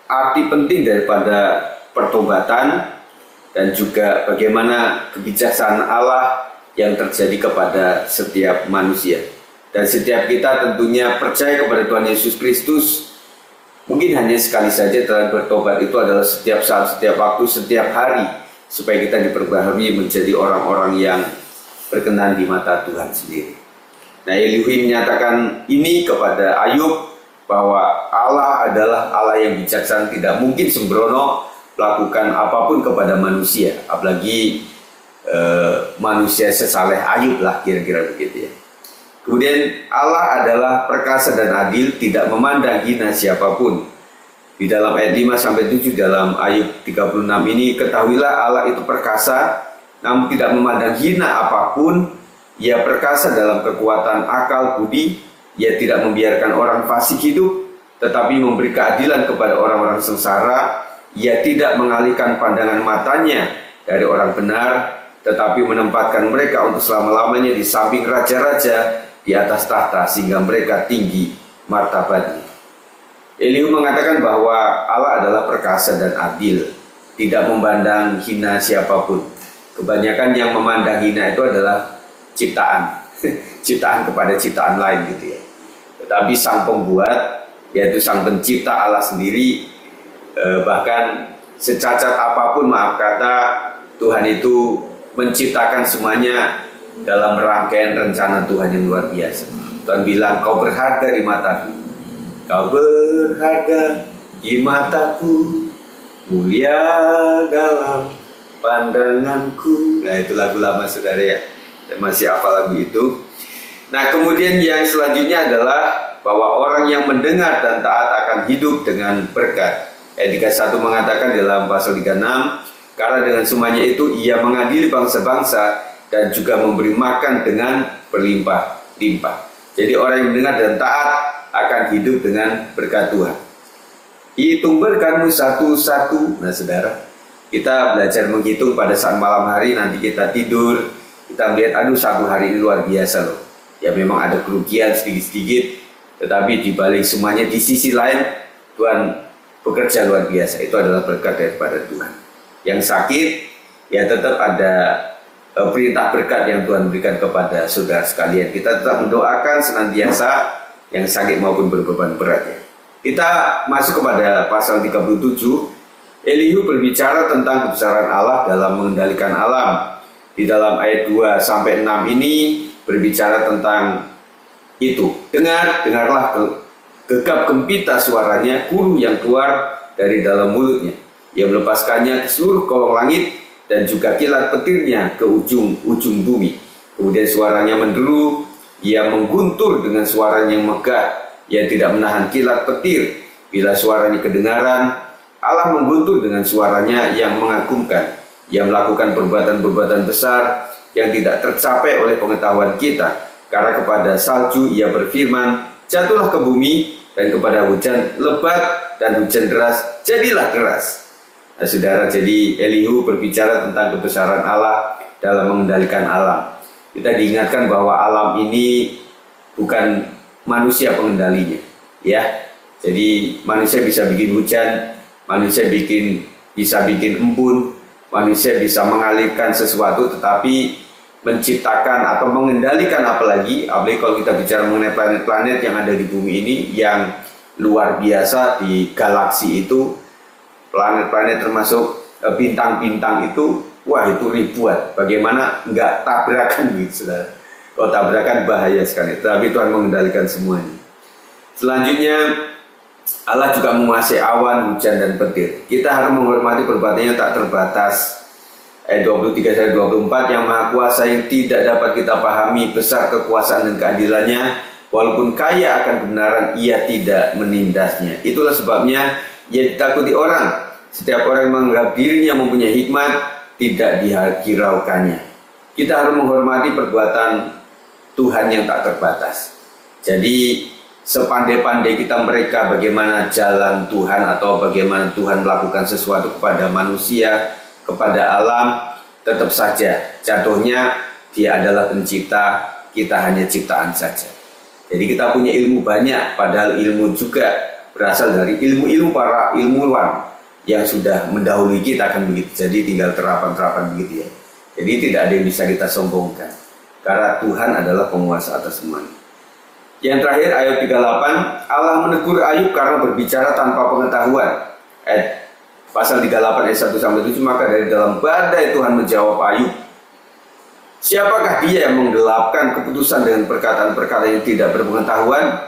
arti penting daripada pertobatan dan juga bagaimana kebijaksanaan Allah yang terjadi kepada setiap manusia. Dan setiap kita tentunya percaya kepada Tuhan Yesus Kristus. Mungkin hanya sekali saja dalam bertobat itu adalah setiap saat, setiap waktu, setiap hari, supaya kita diperbaharui menjadi orang-orang yang berkenan di mata Tuhan sendiri. Nah, Elihu menyatakan ini kepada Ayub, bahwa Allah adalah Allah yang bijaksana, tidak mungkin sembrono melakukan apapun kepada manusia, apalagi manusia sesaleh Ayub lah, kira-kira begitu ya. Kemudian Allah adalah perkasa dan adil, tidak memandang hina siapapun. Di dalam ayat 5-7 dalam Ayub 36 ini, ketahuilah Allah itu perkasa, namun tidak memandang hina apapun. Ia perkasa dalam kekuatan akal budi. Ia tidak membiarkan orang fasik hidup, tetapi memberi keadilan kepada orang-orang sengsara. Ia tidak mengalihkan pandangan matanya dari orang benar, tetapi menempatkan mereka untuk selama-lamanya di samping raja-raja di atas tahta, sehingga mereka tinggi martabatnya. Elihu mengatakan bahwa Allah adalah perkasa dan adil, tidak memandang hina siapapun. Kebanyakan yang memandang hina itu adalah ciptaan, ciptaan kepada ciptaan lain gitu ya. Tetapi sang pembuat, yaitu sang pencipta Allah sendiri, bahkan secacat apapun, maaf kata, Tuhan itu menciptakan semuanya dalam rangkaian rencana Tuhan yang luar biasa. Tuhan bilang, kau berharga di mataku, kau berharga di mataku, mulia dalam pandanganku. Nah, itu lagu lama saudara ya, saya masih hafal lagu itu. Nah, kemudian yang selanjutnya adalah bahwa orang yang mendengar dan taat akan hidup dengan berkat. Ayat 31 mengatakan dalam pasal 36, karena dengan semuanya itu ia mengadili bangsa-bangsa dan juga memberi makan dengan berlimpah-limpah. Jadi orang yang mendengar dan taat akan hidup dengan berkat Tuhan. Hitung berkatmu satu-satu. Nah saudara, kita belajar menghitung pada saat malam hari, nanti kita tidur, kita melihat, aduh satu hari ini luar biasa loh. Ya memang ada kerugian sedikit-sedikit, tetapi di balik semuanya di sisi lain Tuhan bekerja luar biasa. Itu adalah berkat daripada Tuhan. Yang sakit, ya tetap ada perintah berkat yang Tuhan berikan kepada saudara sekalian. Kita tetap mendoakan senantiasa yang sakit maupun berbeban berat ya. Kita masuk kepada pasal 37. Elihu berbicara tentang kebesaran Allah dalam mengendalikan alam. Di dalam ayat 2-6 ini berbicara tentang itu. Dengarlah gegap gempita suaranya, kuru yang keluar dari dalam mulutnya. Ia melepaskannya ke seluruh kolong langit dan juga kilat petirnya ke ujung-ujung bumi. Kemudian suaranya menderu, ia mengguntur dengan suaranya yang megah. Ia tidak menahan kilat petir. Bila suaranya kedengaran, Allah mengguntur dengan suaranya yang mengagumkan. Ia melakukan perbuatan-perbuatan besar yang tidak tercapai oleh pengetahuan kita. Karena kepada salju ia berfirman, jatuhlah ke bumi, dan kepada hujan lebat dan hujan deras, jadilah deras. Nah, saudara, jadi Elihu berbicara tentang kebesaran Allah dalam mengendalikan alam. Kita diingatkan bahwa alam ini bukan manusia pengendalinya, ya. Jadi manusia bisa bikin hujan, manusia bisa bikin embun, manusia bisa mengalirkan sesuatu, tetapi menciptakan atau mengendalikan apalagi kalau kita bicara mengenai planet-planet yang ada di bumi ini yang luar biasa di galaksi itu. Planet-planet termasuk bintang-bintang itu, wah itu ribuan. Bagaimana nggak tabrakan gitu, saudara? Kalau tabrakan bahaya sekali, tapi Tuhan mengendalikan semuanya. Selanjutnya, Allah juga menguasai awan, hujan, dan petir. Kita harus menghormati perbuatannya tak terbatas. Ayat 23-24, yang Maha Kuasa yang tidak dapat kita pahami besar kekuasaan dan keadilannya, walaupun kaya akan kebenaran, ia tidak menindasnya. Itulah sebabnya ia ditakuti orang. Setiap orang yang menganggap dirinya mempunyai hikmat, tidak dihiraukannya. Kita harus menghormati perbuatan Tuhan yang tak terbatas. Jadi sepandai-pandai kita mereka bagaimana jalan Tuhan atau bagaimana Tuhan melakukan sesuatu kepada manusia, kepada alam, tetap saja jatuhnya Dia adalah pencipta, kita hanya ciptaan saja. Jadi kita punya ilmu banyak, padahal ilmu juga berasal dari ilmu-ilmu para ilmuwan yang sudah mendahului kita, kan begitu. Jadi tinggal terapan-terapan begitu ya. Jadi tidak ada yang bisa kita sombongkan, karena Tuhan adalah penguasa atas semuanya. Yang terakhir ayat 38, Allah menegur Ayub karena berbicara tanpa pengetahuan. Pasal 38 ayat 1-7, maka dari dalam badai Tuhan menjawab Ayub. Siapakah dia yang menggelapkan keputusan dengan perkataan-perkataan yang tidak berpengetahuan?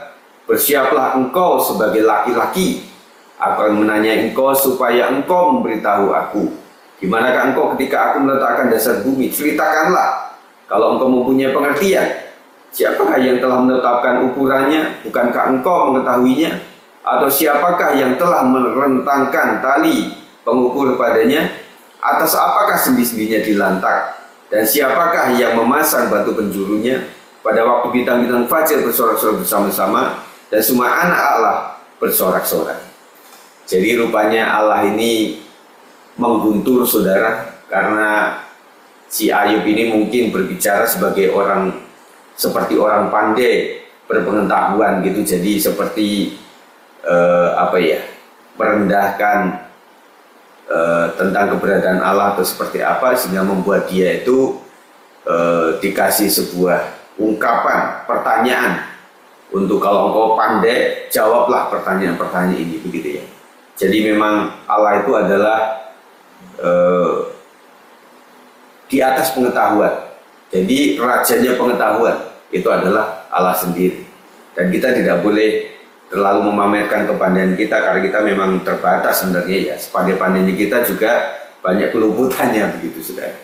Bersiaplah engkau sebagai laki-laki. Aku akan menanyai engkau supaya engkau memberitahu aku. Di manakah engkau ketika aku meletakkan dasar bumi? Ceritakanlah kalau engkau mempunyai pengertian. Siapakah yang telah menetapkan ukurannya? Bukankah engkau mengetahuinya? Atau siapakah yang telah merentangkan tali pengukur padanya? Atas apakah sendi-sendinya dilantak? Dan siapakah yang memasang batu penjurunya? Pada waktu bintang-bintang fajar bersorak-sorak bersama-sama, dan semua anak Allah bersorak-sorak. Jadi rupanya Allah ini mengguntur, saudara, karena si Ayub ini mungkin berbicara sebagai orang, seperti orang pandai, berpengetahuan gitu. Jadi seperti merendahkan tentang keberadaan Allah atau seperti apa, sehingga membuat dia itu dikasih sebuah ungkapan, pertanyaan untuk kalau engkau pandai, jawablah pertanyaan-pertanyaan ini, begitu ya. Jadi memang Allah itu adalah di atas pengetahuan. Jadi rajanya pengetahuan itu adalah Allah sendiri. Dan kita tidak boleh terlalu memamerkan kepandaian kita, karena kita memang terbatas sebenarnya ya. Sepandai-pandainya kita juga banyak keluputannya, begitu saudara.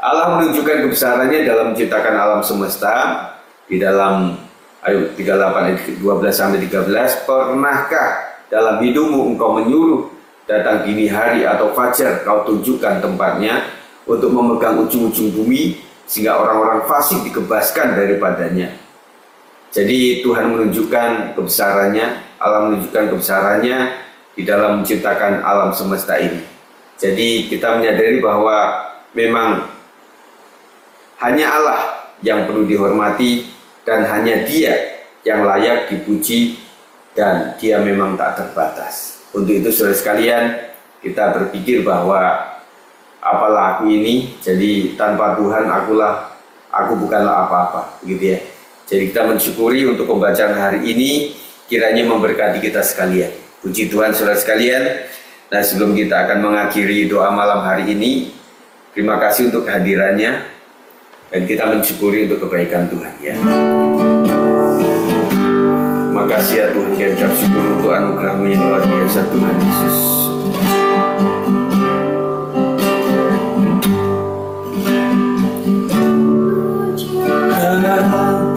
Allah menunjukkan kebesarannya dalam menciptakan alam semesta. Di dalam ayat 38 ayat 12-13, pernahkah dalam hidupmu engkau menyuruh datang dini hari atau fajar, kau tunjukkan tempatnya untuk memegang ujung-ujung bumi, sehingga orang-orang fasik dikebaskan daripadanya. Jadi Tuhan menunjukkan kebesarannya, Allah menunjukkan kebesarannya di dalam menciptakan alam semesta ini. Jadi kita menyadari bahwa memang hanya Allah yang perlu dihormati, dan hanya Dia yang layak dipuji, dan Dia memang tak terbatas. Untuk itu saudara sekalian, kita berpikir bahwa apalah aku ini, jadi tanpa Tuhan aku bukanlah apa-apa, begitu ya. Jadi kita mensyukuri untuk pembacaan hari ini, kiranya memberkati kita sekalian. Puji Tuhan saudara sekalian. Nah, sebelum kita akan mengakhiri doa malam hari ini, terima kasih untuk kehadirannya, dan kita mensyukuri untuk kebaikan Tuhan ya. Terima kasih ya Tuhan, kita ucap syukur untuk anugerah-Mu yang luar biasa Tuhan Yesus. Dari dalam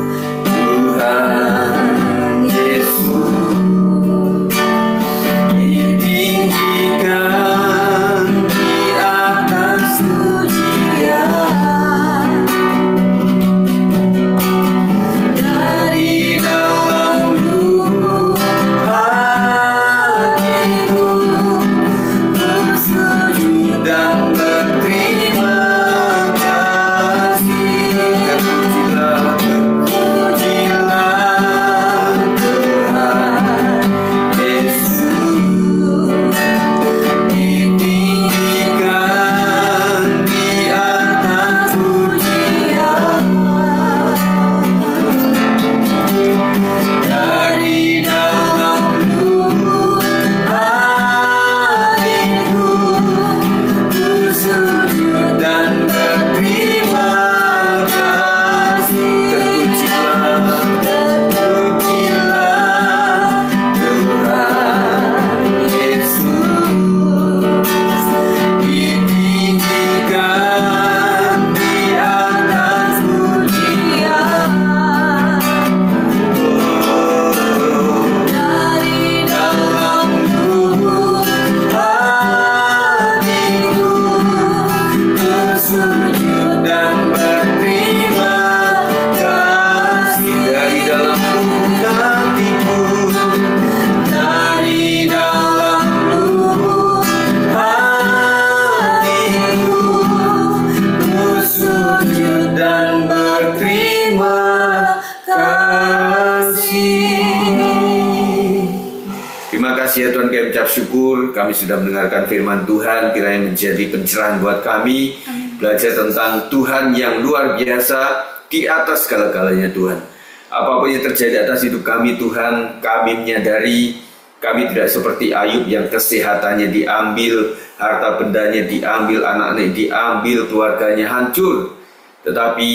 kasih ya Tuhan, kami ucap syukur, kami sudah mendengarkan firman Tuhan, kiranya menjadi pencerahan buat kami, belajar tentang Tuhan yang luar biasa di atas segala-galanya Tuhan. Apapun yang terjadi atas hidup kami Tuhan, kami menyadari kami tidak seperti Ayub yang kesehatannya diambil, harta bendanya diambil, anak-anak diambil, keluarganya hancur. Tetapi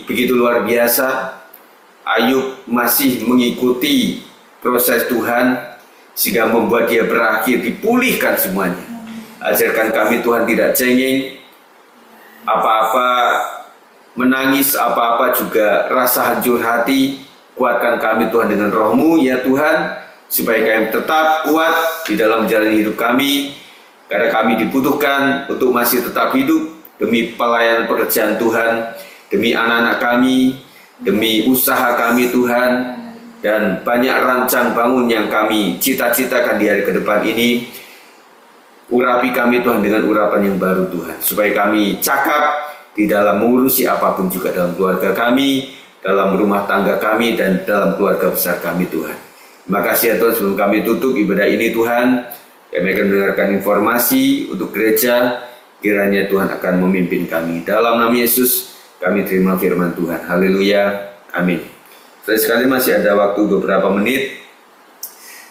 begitu luar biasa, Ayub masih mengikuti proses Tuhan sehingga membuat dia berakhir dipulihkan semuanya. Ajarkan kami Tuhan tidak cengeng, apa-apa menangis, apa-apa juga rasa hancur hati. Kuatkan kami Tuhan dengan roh-Mu ya Tuhan, supaya kami tetap kuat di dalam menjalani hidup kami, karena kami dibutuhkan untuk masih tetap hidup demi pelayanan pekerjaan Tuhan, demi anak-anak kami, demi usaha kami Tuhan, dan banyak rancang bangun yang kami cita-citakan di hari ke depan ini. Urapi kami Tuhan dengan urapan yang baru Tuhan, supaya kami cakap di dalam mengurusi apapun juga dalam keluarga kami, dalam rumah tangga kami, dan dalam keluarga besar kami Tuhan. Terima kasih ya Tuhan, sebelum kami tutup ibadah ini Tuhan, kami akan mendengarkan informasi untuk gereja, kiranya Tuhan akan memimpin kami. Dalam nama Yesus kami terima firman Tuhan. Haleluya, amin. Sekali masih ada waktu beberapa menit.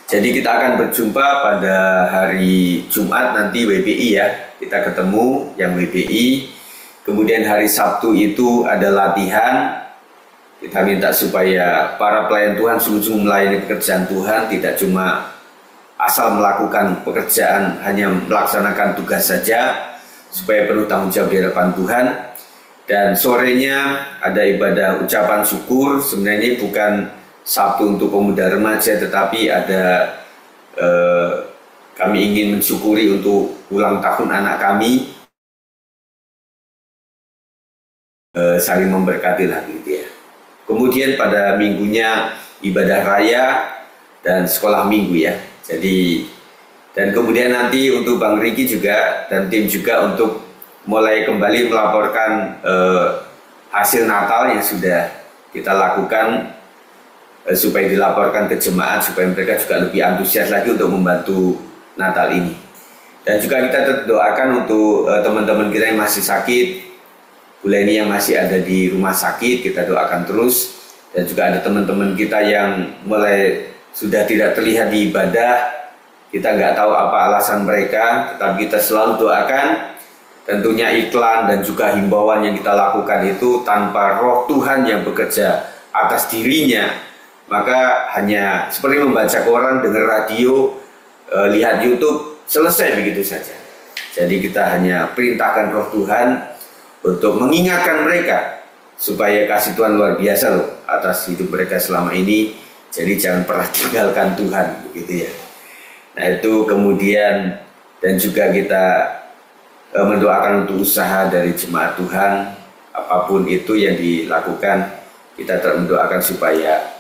Jadi kita akan berjumpa pada hari Jumat nanti WBI ya. Kita ketemu yang WBI. Kemudian hari Sabtu itu ada latihan. Kita minta supaya para pelayan Tuhan sungguh-sungguh melayani pekerjaan Tuhan, tidak cuma asal melakukan pekerjaan, hanya melaksanakan tugas saja, supaya penuh tanggung jawab di hadapan Tuhan. Dan sorenya ada ibadah ucapan syukur. Sebenarnya ini bukan Sabtu untuk pemuda remaja, tetapi ada kami ingin mensyukuri untuk ulang tahun anak kami, saling memberkati lah gitu ya. Kemudian pada minggunya ibadah raya dan sekolah minggu ya. Jadi dan kemudian nanti untuk Bang Riki juga dan tim juga untuk mulai kembali melaporkan hasil Natal yang sudah kita lakukan, supaya dilaporkan ke jemaat, supaya mereka juga lebih antusias lagi untuk membantu Natal ini. Dan juga kita doakan untuk teman-teman kita yang masih sakit, Bu Leni yang masih ada di rumah sakit, kita doakan terus. Dan juga ada teman-teman kita yang mulai sudah tidak terlihat di ibadah, kita nggak tahu apa alasan mereka, tetapi kita selalu doakan. Tentunya iklan dan juga himbauan yang kita lakukan itu tanpa roh Tuhan yang bekerja atas dirinya, maka hanya seperti membaca koran, dengar radio, lihat YouTube, selesai begitu saja. Jadi kita hanya perintahkan roh Tuhan untuk mengingatkan mereka supaya kasih Tuhan luar biasa loh atas hidup mereka selama ini. Jadi jangan pernah tinggalkan Tuhan begitu ya. Nah itu kemudian, dan juga kita mendoakan untuk usaha dari jemaat Tuhan, apapun itu yang dilakukan, kita mendoakan supaya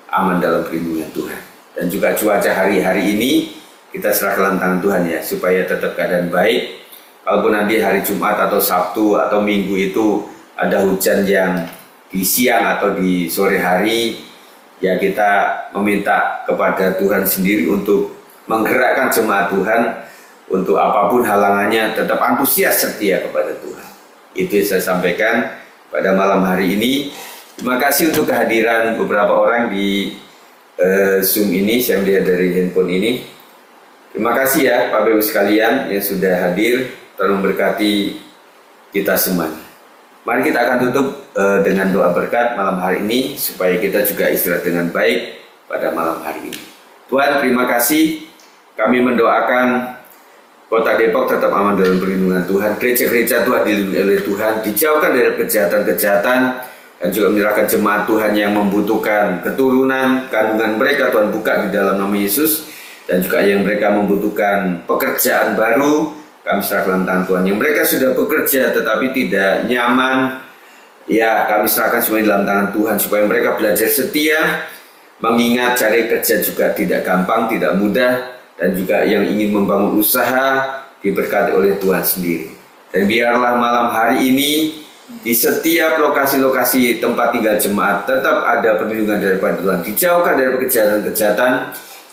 aman dalam perlindungan Tuhan. Dan juga cuaca hari-hari ini kita serahkan tangan Tuhan ya, supaya tetap keadaan baik. Kalaupun nanti hari Jumat atau Sabtu atau Minggu itu ada hujan yang di siang atau di sore hari, ya kita meminta kepada Tuhan sendiri untuk menggerakkan jemaat Tuhan untuk apapun halangannya tetap antusias setia kepada Tuhan. Itu yang saya sampaikan pada malam hari ini. Terima kasih untuk kehadiran beberapa orang di Zoom ini, saya melihat dari handphone ini. Terima kasih ya Bapak Ibu sekalian yang sudah hadir. Tolong berkati kita semuanya. Mari kita akan tutup dengan doa berkat malam hari ini, supaya kita juga istirahat dengan baik pada malam hari ini. Tuhan, terima kasih. Kami mendoakan Kota Depok tetap aman dalam perlindungan Tuhan. Gereja-gereja Tuhan dilindungi oleh Tuhan, dijauhkan dari kejahatan-kejahatan, dan juga menyerahkan jemaat Tuhan yang membutuhkan keturunan, kandungan mereka Tuhan buka di dalam nama Yesus. Dan juga yang mereka membutuhkan pekerjaan baru, kami serahkan tangan Tuhan. Yang mereka sudah bekerja tetapi tidak nyaman, ya kami serahkan semuanya dalam tangan Tuhan, supaya mereka belajar setia, mengingat cari kerja juga tidak gampang, tidak mudah, dan juga yang ingin membangun usaha diberkati oleh Tuhan sendiri. Dan biarlah malam hari ini di setiap lokasi-lokasi tempat tinggal jemaat tetap ada perlindungan daripada Tuhan, dijauhkan dari kejahatan-kejahatan,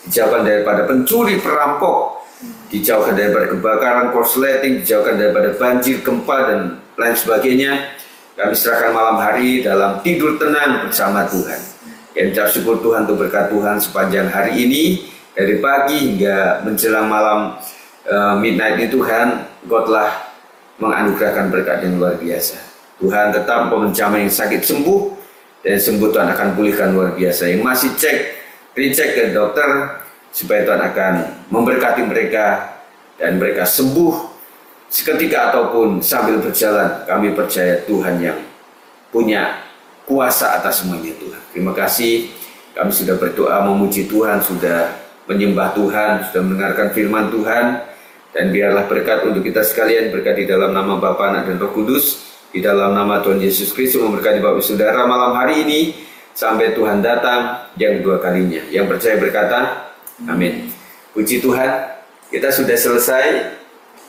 dijauhkan daripada pencuri, perampok, dijauhkan daripada kebakaran, korsleting, dijauhkan daripada banjir, gempa, dan lain sebagainya. Kami serahkan malam hari dalam tidur tenang bersama Tuhan. Kami ucap syukur Tuhan untuk berkat Tuhan sepanjang hari ini, dari pagi hingga menjelang malam midnight ini. Tuhan, Engkau telah menganugerahkan berkat yang luar biasa. Tuhan, tetap menjamah yang sakit sembuh, dan sembuh Tuhan akan pulihkan luar biasa. Yang masih recheck ke dokter, supaya Tuhan akan memberkati mereka dan mereka sembuh seketika ataupun sambil berjalan. Kami percaya Tuhan yang punya kuasa atas semuanya. Tuhan, terima kasih. Kami sudah berdoa memuji Tuhan, sudah menyembah Tuhan, sudah mendengarkan firman Tuhan. Dan biarlah berkat untuk kita sekalian, berkat di dalam nama Bapa, Anak, dan Roh Kudus, di dalam nama Tuhan Yesus Kristus, memberkati Bapak Saudara malam hari ini sampai Tuhan datang yang kedua kalinya. Yang percaya berkata amin. Puji Tuhan, kita sudah selesai.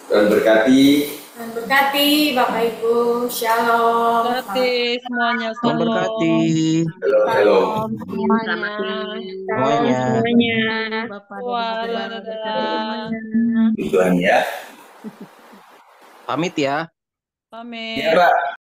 Tuhan berkati. Tuhan berkati Bapak Ibu. Shalom. Berkati semuanya. Tuhan berkati. Halo. Semuanya. Bapak Tuhan ya. Pamit ya. Pamit. Ya, Pak.